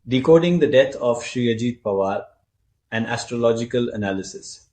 Decoding the death of Shri Ajit Pawar, an astrological analysis.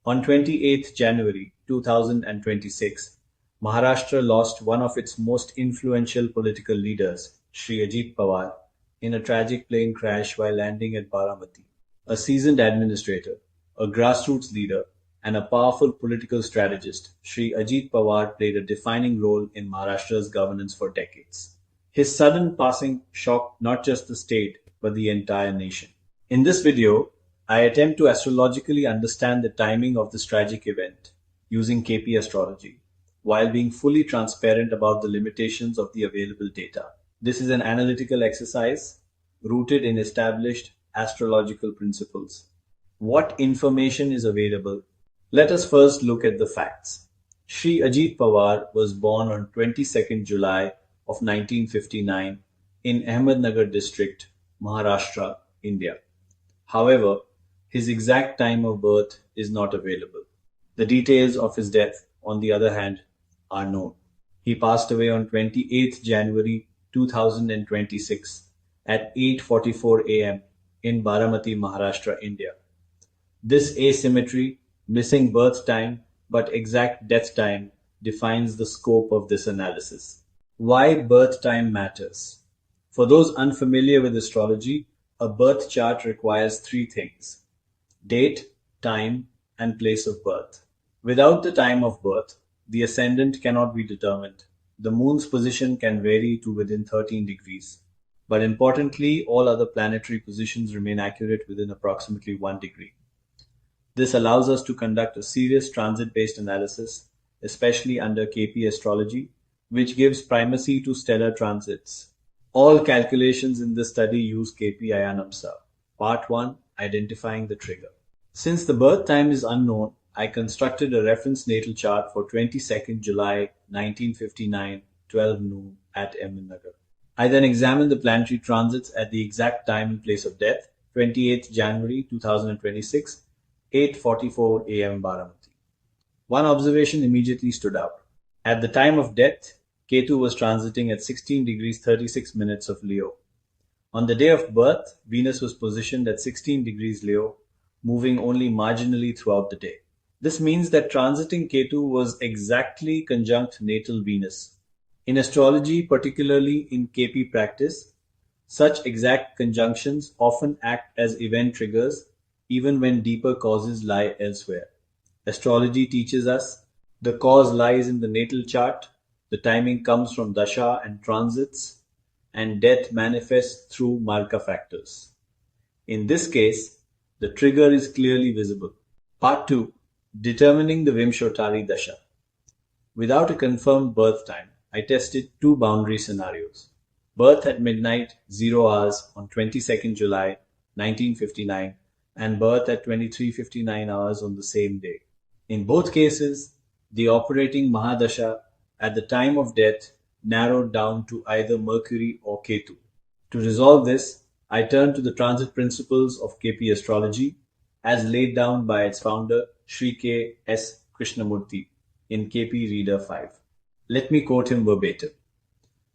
On 28th January 2026, Maharashtra lost one of its most influential political leaders, Shri Ajit Pawar, in a tragic plane crash while landing at Baramati. A seasoned administrator, a grassroots leader, and a powerful political strategist, Shri Ajit Pawar played a defining role in Maharashtra's governance for decades. His sudden passing shocked not just the state, but the entire nation. In this video, I attempt to astrologically understand the timing of this tragic event using KP Astrology, while being fully transparent about the limitations of the available data. This is an analytical exercise rooted in established astrological principles. What information is available? Let us first look at the facts. Shri Ajit Pawar was born on 22nd July of 1959 in Ahmednagar district, Maharashtra, India. However, his exact time of birth is not available. The details of his death, on the other hand, are known. He passed away on 28th January 2026 at 8:44 a.m. in Baramati, Maharashtra, India. This asymmetry, missing birth time but exact death time, defines the scope of this analysis. Why birth time matters. For those unfamiliar with astrology, a birth chart requires three things: date, time, and place of birth. Without the time of birth, the ascendant cannot be determined. The moon's position can vary to within 13 degrees. But importantly, all other planetary positions remain accurate within approximately 1 degree. This allows us to conduct a serious transit-based analysis, especially under KP Astrology, which gives primacy to stellar transits. All calculations in this study use KP Ayanamsa. Part 1, Identifying the Trigger. Since the birth time is unknown, I constructed a reference natal chart for 22nd July 1959, 12 noon at Ahmednagar. I then examined the planetary transits at the exact time and place of death, 28th January 2026, 8:44 a.m. Baramati. One observation immediately stood out. At the time of death, Ketu was transiting at 16 degrees 36 minutes of Leo. On the day of birth, Venus was positioned at 16 degrees Leo, moving only marginally throughout the day. This means that transiting Ketu was exactly conjunct natal Venus. In astrology, particularly in KP practice, such exact conjunctions often act as event triggers even when deeper causes lie elsewhere. Astrology teaches us the cause lies in the natal chart, the timing comes from Dasha and transits, and death manifests through Maraka factors. In this case, the trigger is clearly visible. Part 2. Determining the Vimshottari Dasha. Without a confirmed birth time, I tested two boundary scenarios. Birth at midnight 0 hours on 22nd July 1959 and birth at 23:59 hours on the same day. In both cases, the operating Mahadasha at the time of death narrowed down to either Mercury or Ketu. To resolve this, I turned to the transit principles of KP Astrology as laid down by its founder Shri K. S. Krishnamurti in KP Reader 5. Let me quote him verbatim.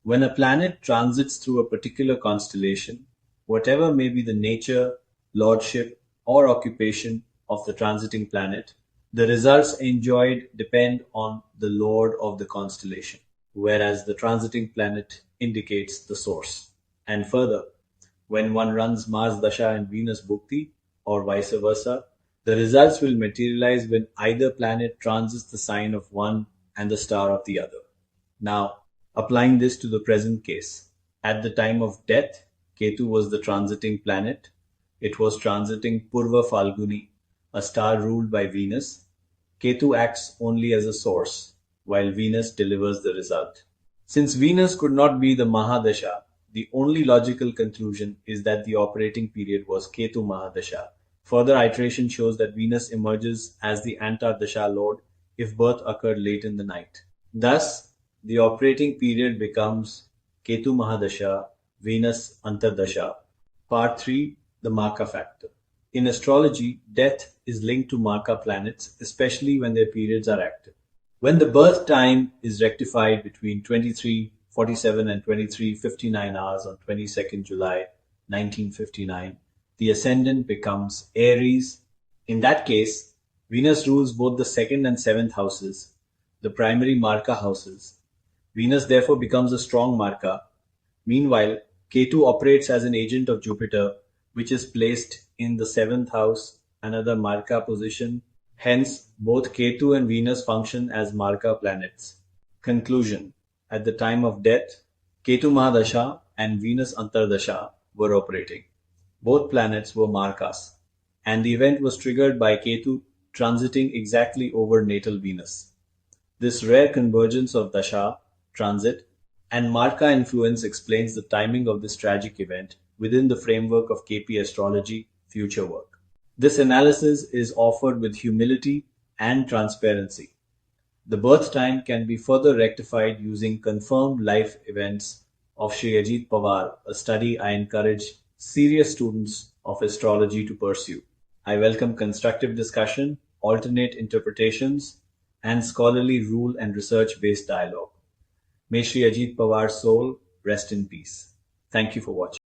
When a planet transits through a particular constellation, whatever may be the nature, lordship, or occupation of the transiting planet, the results enjoyed depend on the lord of the constellation, whereas the transiting planet indicates the source. And further, when one runs Mars Dasha and Venus Bhukti, or vice versa, the results will materialize when either planet transits the sign of one and the star of the other. Now, applying this to the present case, at the time of death, Ketu was the transiting planet. It was transiting Purva Phalguni, a star ruled by Venus. Ketu acts only as a source, while Venus delivers the result. Since Venus could not be the Mahadasha, the only logical conclusion is that the operating period was Ketu Mahadasha. Further iteration shows that Venus emerges as the Antar Dasha Lord if birth occurred late in the night. Thus, the operating period becomes Ketu Mahadasha, Venus Antar Dasha. Part 3. The Maraka factor. In astrology, death is linked to Maraka planets, especially when their periods are active. When the birth time is rectified between 23:47 and 23:59 hours on 22nd July 1959, the ascendant becomes Aries. In that case, Venus rules both the second and seventh houses, the primary Maraka houses. Venus therefore becomes a strong Maraka. Meanwhile, Ketu operates as an agent of Jupiter, which is placed in the seventh house, another Maraka position. Hence, both Ketu and Venus function as Maraka planets. Conclusion. At the time of death, Ketu Mahadasha and Venus Antar Dasha were operating. Both planets were Marakas, and the event was triggered by Ketu transiting exactly over natal Venus. This rare convergence of Dasha, transit, and Maraka influence explains the timing of this tragic event within the framework of KP Astrology future work. This analysis is offered with humility and transparency. The birth time can be further rectified using confirmed life events of Shri Ajit Pawar, a study I encourage serious students of astrology to pursue. I welcome constructive discussion, alternate interpretations, and scholarly rule and research-based dialogue. May Shri Ajit Pawar's soul rest in peace. Thank you for watching.